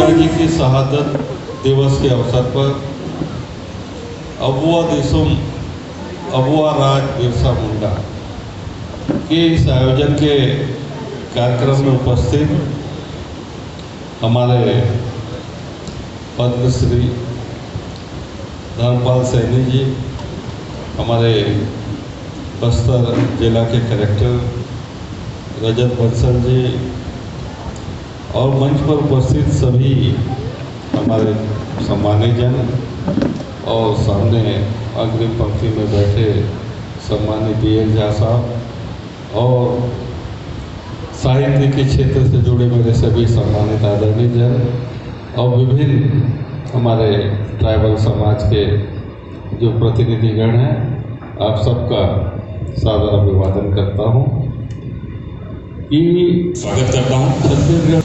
मुंडा जी की शहादत दिवस के अवसर पर अबुआ राज बिरसा मुंडा के इस आयोजन के कार्यक्रम में उपस्थित हमारे पद्मश्री धर्मपाल सैनी जी, हमारे बस्तर जिला के कलेक्टर रजत बंसल जी और मंच पर उपस्थित सभी हमारे सम्मानित जन और सामने अग्रिम पंक्ति में बैठे सम्मानित DL झा साहब और साहित्य के क्षेत्र से जुड़े मेरे सभी सम्मानित आदरणीय जन और विभिन्न हमारे ट्राइबल समाज के जो प्रतिनिधिगण हैं, आप सबका सादर अभिवादन करता हूँ कि स्वागत करता हूँ। छत्तीसगढ़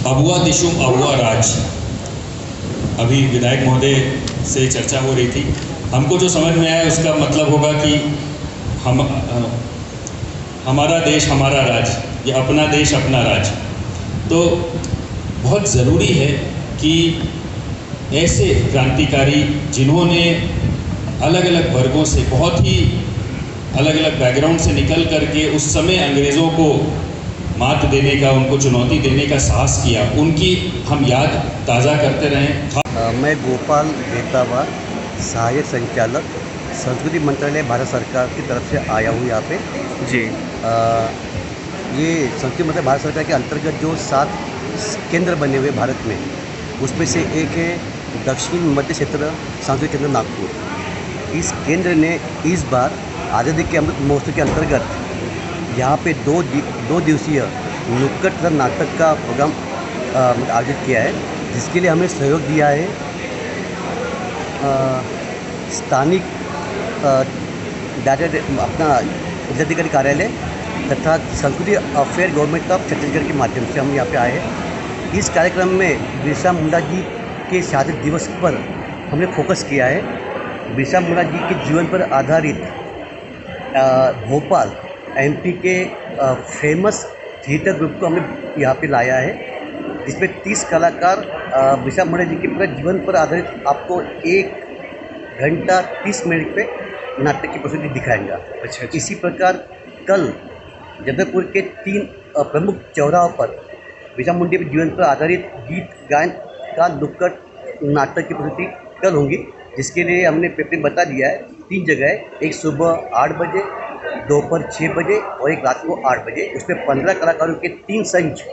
अबुआ दिशुम अबुआ राज, अभी विधायक महोदय से चर्चा हो रही थी। हमको जो समझ में आया उसका मतलब होगा कि हमारा देश हमारा राज, या अपना देश अपना राज। तो बहुत ज़रूरी है कि ऐसे क्रांतिकारी जिन्होंने अलग अलग वर्गों से, बहुत ही अलग अलग बैकग्राउंड से निकल करके उस समय अंग्रेज़ों को मात देने का, उनको चुनौती देने का साहस किया, उनकी हम याद ताज़ा करते रहें। मैं गोपाल बेतावा, सहायक संचालक संस्कृति मंत्रालय भारत सरकार की तरफ से आया हूँ यहाँ पे जी। ये संस्कृति मंत्रालय भारत सरकार के अंतर्गत जो 7 केंद्र बने हुए भारत में, उसमें से एक है दक्षिण मध्य क्षेत्र सांस्कृतिक केंद्र नागपुर। इस केंद्र ने इस बार आज़ादी के अमृत महोत्सव के अंतर्गत यहाँ पे दो दिवसीय नुक्कड़ नाटक का प्रोग्राम आयोजित किया है, जिसके लिए हमें सहयोग दिया है स्थानिक अपना जिलाधिकारी कार्यालय तथा संस्कृति अफेयर गवर्नमेंट ऑफ छत्तीसगढ़ के माध्यम से हम यहाँ पे आए हैं। इस कार्यक्रम में बिरसा मुंडा जी के शहादत दिवस पर हमने फोकस किया है। बिरसा मुंडा जी के जीवन पर आधारित भोपाल MP के फेमस थिएटर ग्रुप को हमने यहाँ पे लाया है, जिसमें 30 कलाकार बिरसा मुंडा जी के पूरे जीवन पर आधारित आपको 1 घंटा 30 मिनट पे नाटक की प्रस्तुति दिखाएंगे। अच्छा। इसी प्रकार कल जबलपुर के 3 प्रमुख चौराहों पर बिरसा मुंडा के जीवन पर आधारित गीत गायन का नुक्कड़ नाटक की प्रस्तुति कल होंगी, जिसके लिए हमने पेपर बता दिया है 3 जगह, एक सुबह 8 बजे, दोपहर 6 बजे और एक रात को 8 बजे। उसमें 15 कलाकारों के 3 संच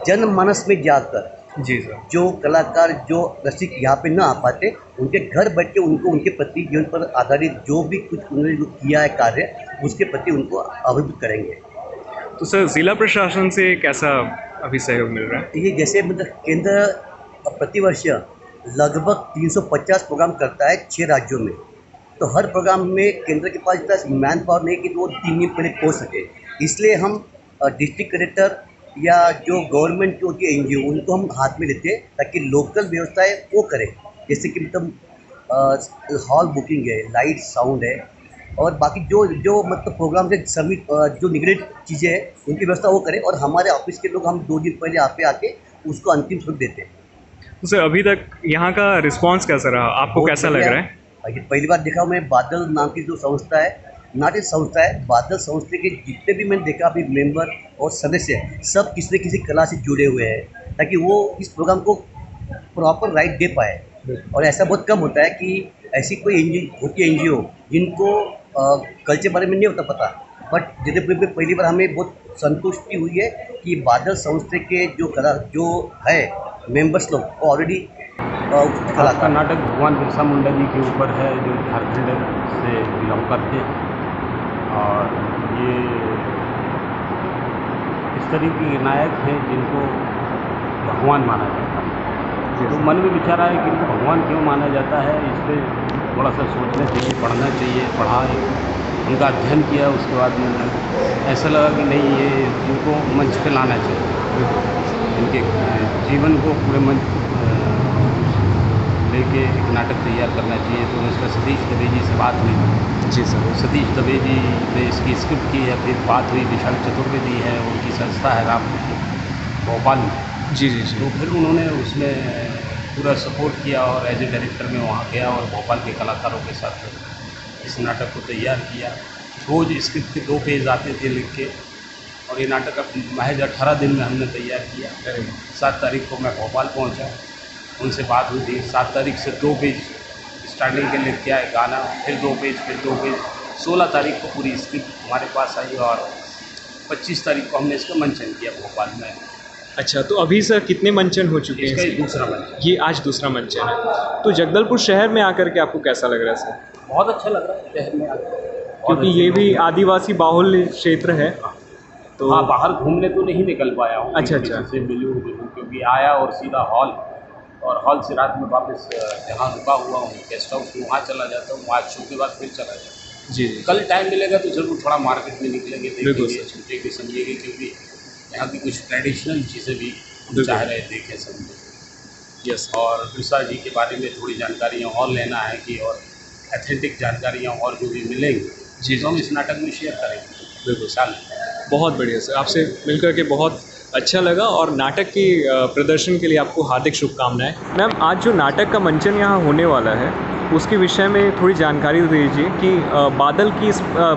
जनमानस में जाकर, जी सर, जो कलाकार जो रसिक यहाँ पे ना आ पाते, उनके घर बैठ के उनको उनके प्रति जीवन पर आधारित जो भी कुछ उन्होंने जो किया है कार्य, उसके प्रति उनको अभिभूत करेंगे। तो सर जिला प्रशासन से कैसा अभी सहयोग मिल रहा है? ये जैसे मतलब केंद्र प्रतिवर्ष लगभग 350 प्रोग्राम करता है 6 राज्यों में, तो हर प्रोग्राम में केंद्र के पास इतना मैन पावर नहीं कि वो 3 दिन पहले पहुँच सके। इसलिए हम डिस्ट्रिक्ट कलेक्टर या जो गवर्नमेंट की होती है NGO, उनको हम हाथ में लेते हैं ताकि लोकल व्यवस्थाएं वो करें, जैसे कि मतलब हॉल बुकिंग है, लाइट साउंड है और बाकी जो मतलब प्रोग्राम से सभी जो निगलेक्ट चीज़ें हैं उनकी व्यवस्था वो करें, और हमारे ऑफिस के लोग हम 2 दिन पहले यहाँ पे आके उसको अंतिम स्वरूप देते हैं। तो सर अभी तक यहाँ का रिस्पांस कैसा रहा, आपको कैसा लग रहा है? ये पहली बार देखा मैं बादल नाम की जो संस्था है, नाट्य संस्था है, बादल संस्था के जितने भी मैंने देखा अभी मेंबर और सदस्य हैं, सब किसी न किसी कला से जुड़े हुए हैं, ताकि वो इस प्रोग्राम को प्रॉपर राइट दे पाए। और ऐसा बहुत कम होता है कि ऐसी कोई होती है NGO जिनको कल्चर बारे में नहीं होता पता, बट जैसे पहली बार हमें बहुत संतुष्टि हुई है कि बादल संस्था के जो कला जो है मेंबर्स लोग वो ऑलरेडी आज का नाटक भगवान बिरसा मुंडा जी के ऊपर है, जो झारखंड से बिलोंग करते हैं। और ये इस तरीके के नायक हैं जिनको भगवान माना जाता है। तो मन में विचार आया कि इनको भगवान क्यों माना जाता है, इस पर थोड़ा सा सोचना चाहिए, पढ़ना चाहिए। पढ़ा, उनका अध्ययन किया, उसके बाद में ऐसा लगा कि नहीं, ये इनको मंच पे लाना चाहिए, इनके जीवन को पूरे मंच लेके एक नाटक तैयार करना चाहिए। तो उसका सतीश दवे जी से बात हुई। जी सर। सतीश दवे जी ने इसकी स्क्रिप्ट की है, फिर बात हुई विशाल चतुर्वेदी है, उनकी संस्था है राम भोपाल में, जी जी जी। तो फिर उन्होंने उसमें पूरा सपोर्ट किया और एज ए डायरेक्टर में वहाँ गया और भोपाल के कलाकारों के साथ इस नाटक को तैयार किया। रोज़ स्क्रिप्ट के 2 पेज आते थे लिख के, और ये नाटक अब महज 18 दिन में हमने तैयार किया। 7 तारीख को मैं भोपाल पहुँचा, उनसे बात हुई थी। 7 तारीख से 2 पेज स्टार्टिंग के लिख के आए गाना, फिर 2 पेज, फिर 2 पेज। 16 तारीख को पूरी स्क्रिप्ट हमारे पास आई और 25 तारीख को हमने इसका मंचन किया भोपाल में। अच्छा, तो अभी सर कितने मंचन हो चुके हैं इसका ये इसके? दूसरा मंचन। ये आज दूसरा मंचन है। तो जगदलपुर शहर में आकर के आपको कैसा लग रहा है सर? बहुत अच्छा लग रहा है शहर में आकर, बहुत क्योंकि अच्छे ये लोग भी हैं। आदिवासी बाहुल्य क्षेत्र है। तो हाँ, बाहर घूमने तो नहीं निकल पाया हूँ। अच्छा, किसी अच्छा। से मिलूँ क्योंकि आया और सीधा हॉल, और हॉल से रात में वापस जहाँ रुका हुआ हूँ गेस्ट हाउस में, वहाँ चला जाता हूँ। आज शो के बाद फिर चला जाता हूँ। जी जी। कल टाइम मिलेगा तो ज़रूर थोड़ा मार्केट में निकलेंगे, बिल्कुल देखेंगे, सर। छूटेंगे, समझेंगे, क्योंकि यहाँ की कुछ ट्रेडिशनल चीज़ें भी हम बिल्कुल। चाह रहे हैं देखें, समझें। यस। और बिरसा जी के बारे में थोड़ी जानकारियाँ और लेना है कि और एथेंटिक जानकारियाँ और जो भी मिलेंगी जी, तो हम जी। इस नाटक में शेयर करेंगे। बिल्कुल। चाल बहुत बढ़िया सर, आपसे मिलकर के बहुत अच्छा लगा, और नाटक की प्रदर्शन के लिए आपको हार्दिक शुभकामनाएं। मैम, आज जो नाटक का मंचन यहाँ होने वाला है उसके विषय में थोड़ी जानकारी दीजिए कि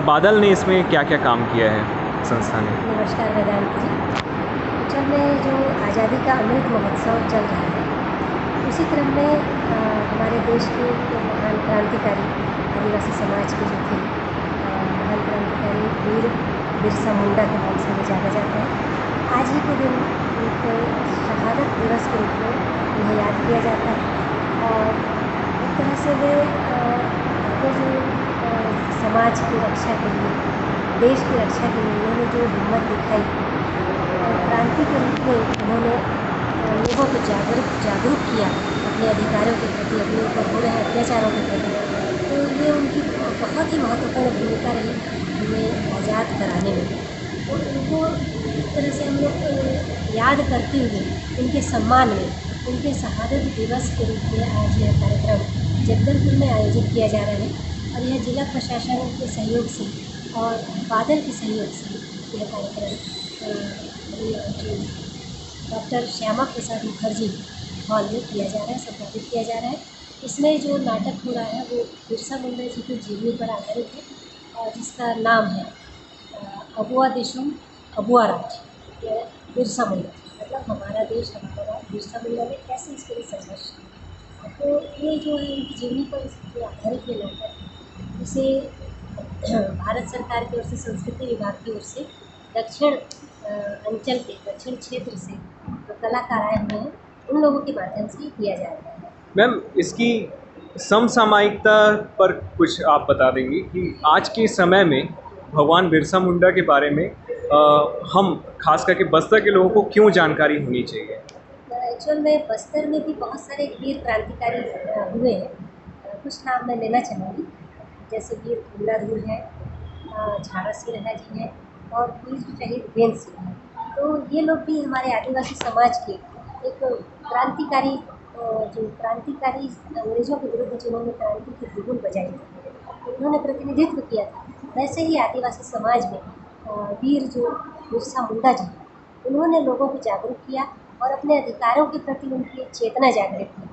बादल ने इसमें क्या क्या काम किया है संस्था ने। नमस्कार वेदांत जी। जब में जो आज़ादी का अमृत महोत्सव चल रहा है, उसी क्रम में हमारे देश के महान क्रांतिकारी आदिवासी समाज के जो थे महान क्रांतिकारी वीर बिरसा मुंडा के नाम से भी जाना जाता है। आज ही के दिन एक शहादत दिवस के रूप में उन्हें याद किया जाता है, और एक तरह से वे अपने जो समाज की रक्षा के लिए, देश की रक्षा के लिए उन्होंने जो हिम्मत दिखाई, क्रांति के रूप में उन्होंने लोगों को जागरूक किया अपने अधिकारों के प्रति, अपने ऊपर हो रहे अत्याचारों के प्रति। तो ये उनकी बहुत ही महत्वपूर्ण भूमिका रही हमें आज़ाद कराने में। और उनको एक तरह से हम लोग याद करते हुए उनके सम्मान में उनके शहादत दिवस के रूप में आज यह कार्यक्रम जगदलपुर में आयोजित किया जा रहा है, और यह जिला प्रशासन के सहयोग से और बादल के सहयोग से यह कार्यक्रम जो डॉक्टर श्यामा प्रसाद मुखर्जी हॉल में किया जा रहा है, संपादित किया जा रहा है। इसमें जो नाटक हो रहा है वो बिरसा मुंडा जी की जीवनी पर आधारित है, और जिसका नाम है अबुआ देशम अबुआ राज। यह बिरसा मुंडा मतलब हमारा देश हमारा राज, बिरसा मुंडा ने कैसे इसके लिए संघर्ष किया। तो ये जो है उनकी जीवनी पर जो आधारित ये नाटक है, इसे भारत सरकार की ओर से संस्कृति विभाग की ओर से दक्षिण अंचल के दक्षिण क्षेत्र से जो कलाकार आए हुए हैं उन लोगों के माध्यम से किया जा रहा है। मैम, इसकी समसामयिकता पर कुछ आप बता देंगी कि आज के समय में भगवान बिरसा मुंडा के बारे में हम खास करके बस्तर के लोगों को क्यों जानकारी होनी चाहिए? एक्चुअल में बस्तर में भी बहुत सारे वीर क्रांतिकारी हुए हैं। कुछ नाम मैं लेना चाहूँगी, जैसे वीर गुंडाधुर है, झारा सिंह जी हैं, और वीर शहीद बेन सिंह हैं। तो ये लोग भी हमारे आदिवासी समाज के एक क्रांतिकारी अंग्रेज़ों के विरुद्ध जिन्होंने क्रांति की बिगुल बजाई थी, उन्होंने प्रतिनिधित्व किया था। वैसे ही आदिवासी समाज में वीर जो बिरसा मुंडा जी, उन्होंने लोगों को जागरूक किया और अपने अधिकारों के प्रति उनकी चेतना जागृत की,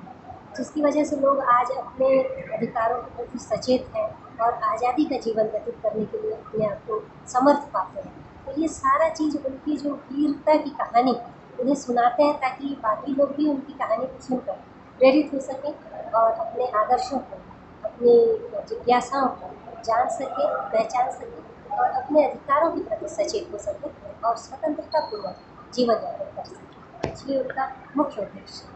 जिसकी वजह से लोग आज अपने अधिकारों के प्रति सचेत हैं और आज़ादी का जीवन व्यतीत करने के लिए अपने आप को समर्थ पाते हैं। तो ये सारा चीज़ उनकी जो वीरता की कहानी उन्हें सुनाते हैं, ताकि बाकी लोग भी उनकी कहानी को सुनकर प्रेरित हो सकें और अपने आदर्शों को, अपनी जिज्ञासाओं को जान सकें, पहचान सकें और अपने अधिकारों के प्रति सचेत हो सकें और स्वतंत्रतापूर्वक जीवन यापन कर सकें। इसलिए उनका मुख्य उद्देश्य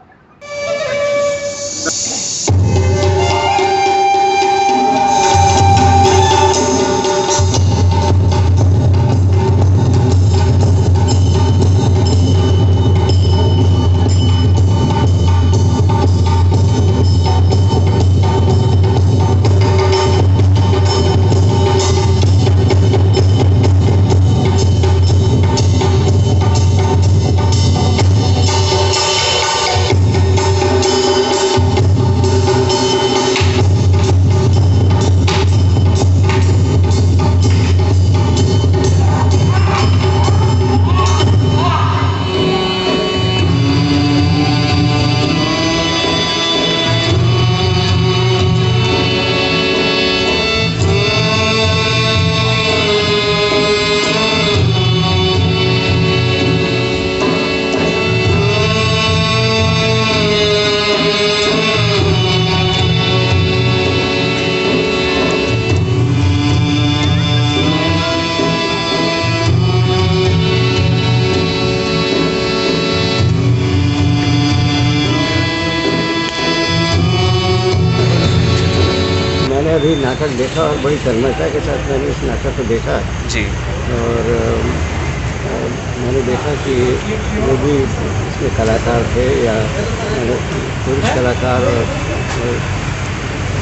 भी नाटक देखा और बड़ी तन्मयता के साथ मैंने इस नाटक को देखा जी। और मैंने देखा कि जो भी इसमें कलाकार थे या पुरुष कलाकार और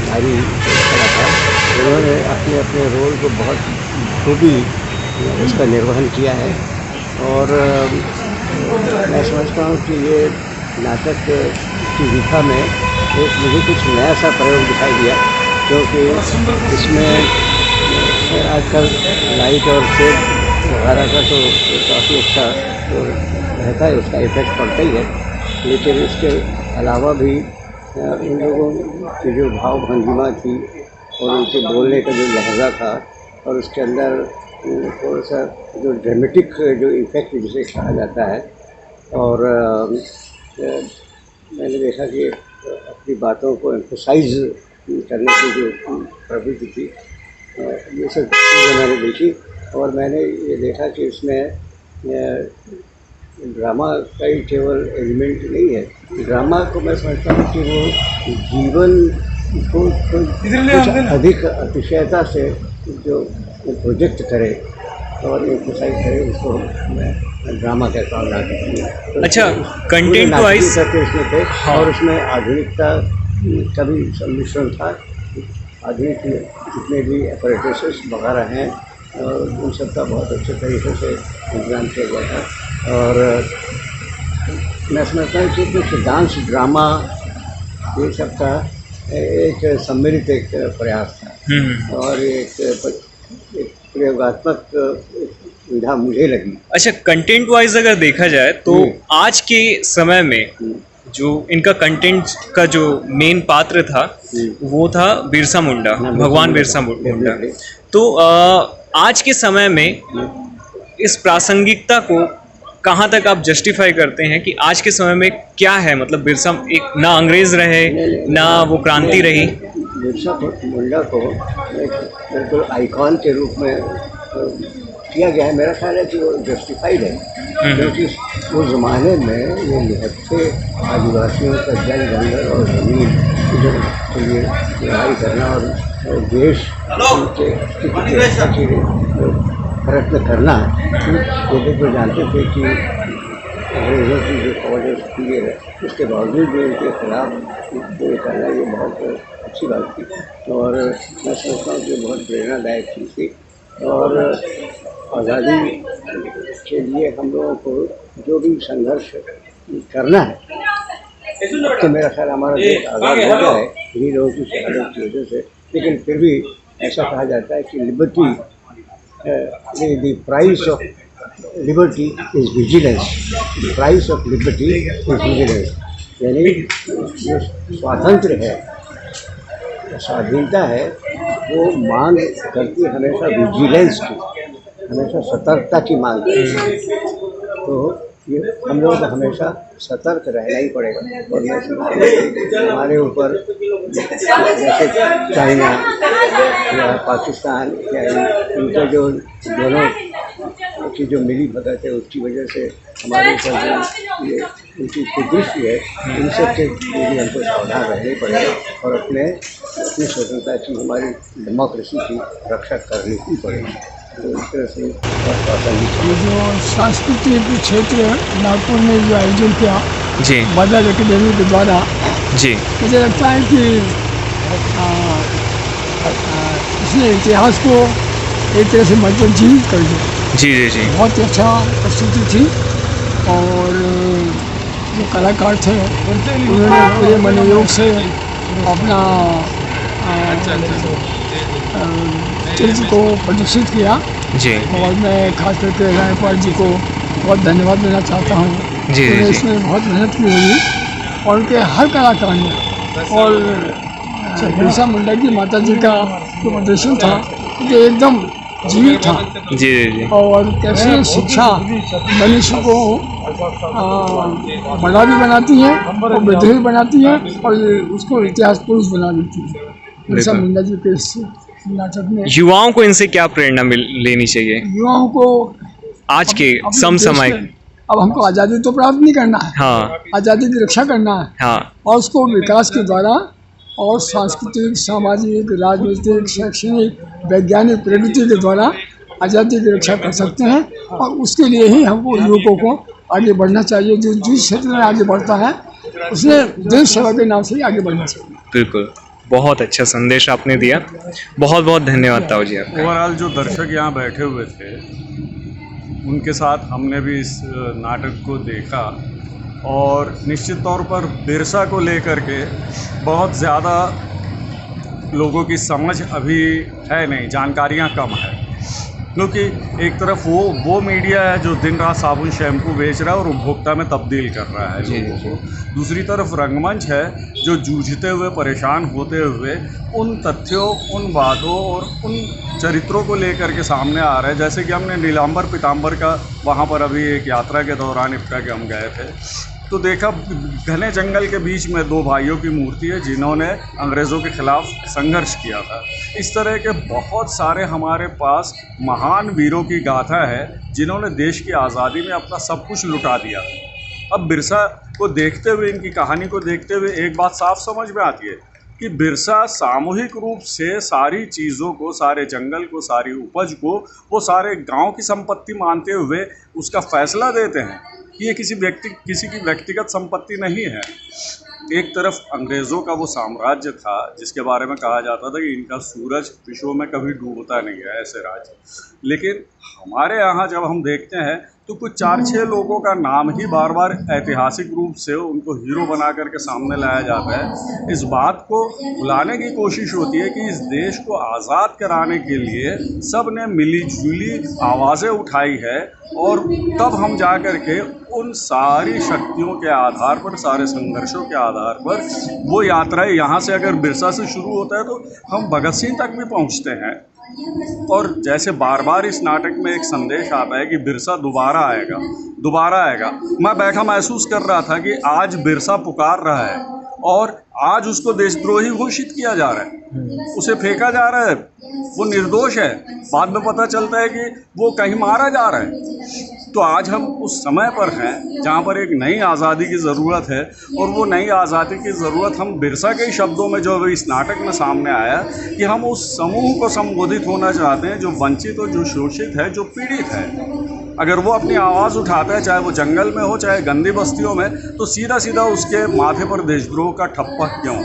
नारी कलाकार, उन्होंने अपने अपने रोल को बहुत खूबी उसका निर्वहन किया है। और मैं समझता हूँ कि ये नाटक की दिशा में एक मुझे कुछ नया सा प्रयोग दिखाई दिया, क्योंकि इसमें आजकल लाइट और शेड वगैरह का तो काफ़ी अच्छा तो रहता है, उसका इफेक्ट पड़ता ही है, लेकिन इसके अलावा भी इन लोगों की जो भाव भंगिमा थी और उनके बोलने का जो लहजा था और उसके अंदर थोड़ा सा जो ड्रामेटिक जो इफेक्ट जिसे कहा जाता है, और मैंने देखा कि अपनी बातों को एम्फसाइज करने की जो प्रवृत्ति थी, ये सब चीज़ें मैंने देखी। और मैंने ये देखा कि इसमें ड्रामा का ही केवल एलिमेंट नहीं है, ड्रामा को मैं समझता हूँ कि वो जीवन को कुछ अधिक अतिशयता से जो प्रोजेक्ट करे और एम्फसाइज करे, उसको मैं ड्रामा कहता हूँ नाटक। तो अच्छा, कंटेंट वाइज करके इसमें थे और उसमें आधुनिकता का भी सम्मिश्रण था। आधुनिक जितने भी अपरेटसेस वगैरह हैं उन सब का बहुत अच्छे तरीके से इंतजाम किया गया था। और मैं समझता हूँ कि कुछ डांस ड्रामा ये सब का एक सम्मिलित एक प्रयास था और एक प्रयोगात्मक सुविधा मुझे लगी। अच्छा, कंटेंट वाइज अगर देखा जाए तो आज के समय में जो इनका कंटेंट का जो मेन पात्र था वो था बिरसा मुंडा, भगवान बिरसा मुंडा। तो आज के समय में इस प्रासंगिकता को कहाँ तक आप जस्टिफाई करते हैं कि आज के समय में क्या है, मतलब बिरसा एक ना अंग्रेज रहे ना वो क्रांति रही। बिरसा मुंडा को बिल्कुल आइकॉन के रूप में किया गया है। मेरा ख्याल है कि वो जस्टिफाइड है, क्योंकि उस ज़माने में ये निहत्थे आदिवासियों का जल जंगल और ज़मीन के लिए लड़ाई करना और देश के प्रयत्न करना, ये तो जानते थे कि अंग्रेज़ों की जो फौज थी उसके बावजूद भी उनके खिलाफ ये करना ये बहुत अच्छी बात थी। और मैं समझता हूँ कि बहुत प्रेरणादायक चीज़ थी। और आज़ादी के लिए हम लोगों को जो भी संघर्ष करना है, तो मेरा ख्याल हमारा देश आज़ाद हो गया है इन्हीं लोगों की शहादत की वजह से। लेकिन फिर भी ऐसा कहा जाता है कि liberty, the price of liberty is vigilance, the price of liberty is vigilance. यानी जो स्वातंत्र्य है, स्वाधीनता है, वो मांग करती हमेशा विजिलेंस की, हमेशा सतर्कता की मांग करती है। तो ये हम लोगों को हमेशा सतर्क रहना ही पड़ेगा। और मैं समझता हूँ हमारे ऊपर जैसे चाइना या पाकिस्तान या इनके जो दोनों की जो मिली भगत है उसकी वजह से हमारे ऊपर जो ये उनकी कुदृष्टि है, इन सब के लिए हमको सावधान रहना ही पड़ेगा और अपनी स्वतंत्रता की, हमारी डेमोक्रेसी की रक्षा करनी ही पड़ेगी। तो इस तरह से ये जो सांस्कृतिक क्षेत्र नागपुर में जो आयोजन किया जी मदर एकेडमी के द्वारा, जी मुझे लगता है कि इसने इतिहास को एक तरह से मजबूत कर दिया। जी जी जी बहुत ही अच्छा प्रस्तुति थी और जो कलाकार थे उन्होंने पूरे मनोयोग से अपना चरित्र को प्रदर्शित किया। जी और मैं खास करके रायपाल जी को बहुत धन्यवाद देना चाहता हूँ। जी उन्होंने जी इसमें बहुत मेहनत की होगी और उनके हर कलाकार ने, और बिरसा मुंडा की माता जी का जो प्रदर्शन था जो एकदम जीवित था। जी जी और कैसे शिक्षा मनुष्य को बड़ा भी बनाती है और वृद्ध भी बनाती है और उसको इतिहास पुरुष बना देती है। बिरसा मुंडा जी के इस नाटक में युवाओं को इनसे क्या प्रेरणा लेनी चाहिए, युवाओं को आज के अपने समसामयिक? देश के- अब हमको आज़ादी तो प्राप्त नहीं करना है, हाँ आज़ादी की रक्षा करना है हाँ और उसको विकास के द्वारा और सांस्कृतिक, सामाजिक, राजनीतिक, शैक्षणिक, वैज्ञानिक प्रगति के द्वारा आज़ादी की रक्षा कर सकते हैं। और उसके लिए ही हमको युवकों को आगे बढ़ना चाहिए। जो जिस क्षेत्र में आगे बढ़ता है उसने देश सेवा के नाम से ही आगे बढ़ना चाहिए। बिल्कुल, बहुत अच्छा संदेश आपने दिया। बहुत बहुत धन्यवाद ताऊ जी आपका। ओवरऑल जो दर्शक यहाँ बैठे हुए थे उनके साथ हमने भी इस नाटक को देखा और निश्चित तौर पर बिरसा को लेकर के बहुत ज़्यादा लोगों की समझ अभी है नहीं, जानकारियाँ कम है, क्योंकि एक तरफ वो मीडिया है जो दिन रात साबुन शैम्पू बेच रहा है और उपभोक्ता में तब्दील कर रहा है लोगों को। दूसरी तरफ रंगमंच है जो जूझते हुए, परेशान होते हुए उन तथ्यों, उन बातों और उन चरित्रों को लेकर के सामने आ रहे हैं। जैसे कि हमने नीलांबर पीताम्बर का वहाँ पर अभी एक यात्रा के दौरान इफ्ता के हम गए थे तो देखा घने जंगल के बीच में दो भाइयों की मूर्ति है जिन्होंने अंग्रेज़ों के ख़िलाफ़ संघर्ष किया था। इस तरह के बहुत सारे हमारे पास महान वीरों की गाथा है जिन्होंने देश की आज़ादी में अपना सब कुछ लुटा दिया। अब बिरसा को देखते हुए, इनकी कहानी को देखते हुए एक बात साफ समझ में आती है कि बिरसा सामूहिक रूप से सारी चीज़ों को, सारे जंगल को, सारी उपज को वो सारे गांव की संपत्ति मानते हुए उसका फैसला देते हैं कि ये किसी की व्यक्तिगत संपत्ति नहीं है। एक तरफ अंग्रेज़ों का वो साम्राज्य था जिसके बारे में कहा जाता था कि इनका सूरज विश्व में कभी डूबता नहीं है, ऐसे राज्य। लेकिन हमारे यहाँ जब हम देखते हैं तो कुछ 4-6 लोगों का नाम ही बार बार ऐतिहासिक रूप से उनको हीरो बना करके सामने लाया जाता है। इस बात को भुलाने की कोशिश होती है कि इस देश को आज़ाद कराने के लिए सब ने मिली जुली आवाज़ें उठाई है और तब हम जा कर के उन सारी शक्तियों के आधार पर, सारे संघर्षों के आधार पर वो यात्राएं यहाँ से अगर बिरसा से शुरू होता है तो हम भगत सिंह तक भी पहुँचते हैं। और जैसे बार बार इस नाटक में एक संदेश आता है कि बिरसा दोबारा आएगा, दोबारा आएगा। मैं बैठा महसूस कर रहा था कि आज बिरसा पुकार रहा है और आज उसको देशद्रोही घोषित किया जा रहा है, उसे फेंका जा रहा है, वो निर्दोष है। बाद में पता चलता है कि वो कहीं मारा जा रहा है। तो आज हम उस समय पर हैं जहाँ पर एक नई आज़ादी की ज़रूरत है और वो नई आज़ादी की ज़रूरत हम बिरसा के शब्दों में जो इस नाटक में सामने आया कि हम उस समूह को संबोधित होना चाहते हैं जो वंचित हो, जो शोषित है, जो पीड़ित है। अगर वो अपनी आवाज़ उठाता है, चाहे वो जंगल में हो, चाहे गंदी बस्तियों में, तो सीधा सीधा उसके माथे पर देशद्रोह का ठप्पा क्यों?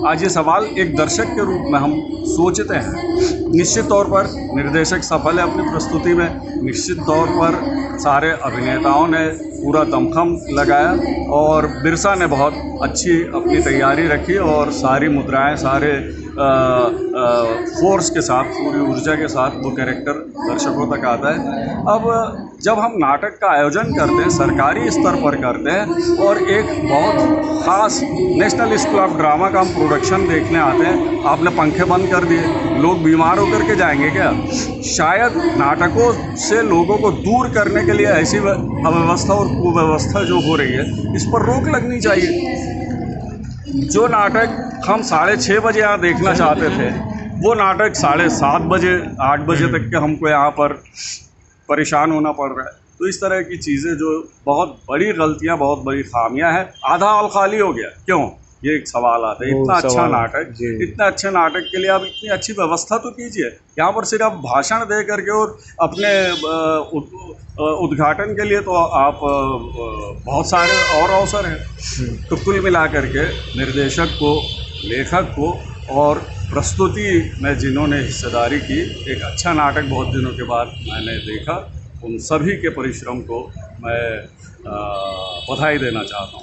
आज ये सवाल एक दर्शक के रूप में हम सोचते हैं। निश्चित तौर पर निर्देशक सफल है अपनी प्रस्तुति में, निश्चित तौर पर सारे अभिनेताओं ने पूरा दमखम लगाया और बिरसा ने बहुत अच्छी अपनी तैयारी रखी और सारी मुद्राएं, सारे फोर्स के साथ, पूरी ऊर्जा के साथ वो कैरेक्टर दर्शकों तक आता है। अब जब हम नाटक का आयोजन करते हैं, सरकारी स्तर पर करते हैं और एक बहुत ख़ास नेशनल स्कूल ऑफ ड्रामा का हम प्रोडक्शन देखने आते हैं, आपने पंखे बंद कर दिए, लोग बीमार होकर के जाएंगे क्या? शायद नाटकों से लोगों को दूर करने के लिए ऐसी अव्यवस्था और कुव्यवस्था जो हो रही है, इस पर रोक लगनी चाहिए। जो नाटक हम 6:30 बजे यहाँ देखना चाहते थे, वो नाटक 7:30 बजे, 8 बजे तक के हमको यहाँ पर परेशान होना पड़ रहा है। तो इस तरह की चीज़ें जो बहुत बड़ी गलतियाँ, बहुत बड़ी खामियाँ हैं। आधा हॉल खाली हो गया, क्यों? ये एक सवाल आता है। इतना अच्छा नाटक, इतना अच्छे नाटक के लिए आप इतनी अच्छी व्यवस्था तो कीजिए। यहाँ पर सिर्फ आप भाषण दे करके और अपने उद्घाटन के लिए तो आप बहुत सारे और अवसर हैं। तो कुल मिला करके निर्देशक को, लेखक को और प्रस्तुति में जिन्होंने हिस्सेदारी की, एक अच्छा नाटक बहुत दिनों के बाद मैंने देखा। उन सभी के परिश्रम को मैं बधाई देना चाहता हूँ।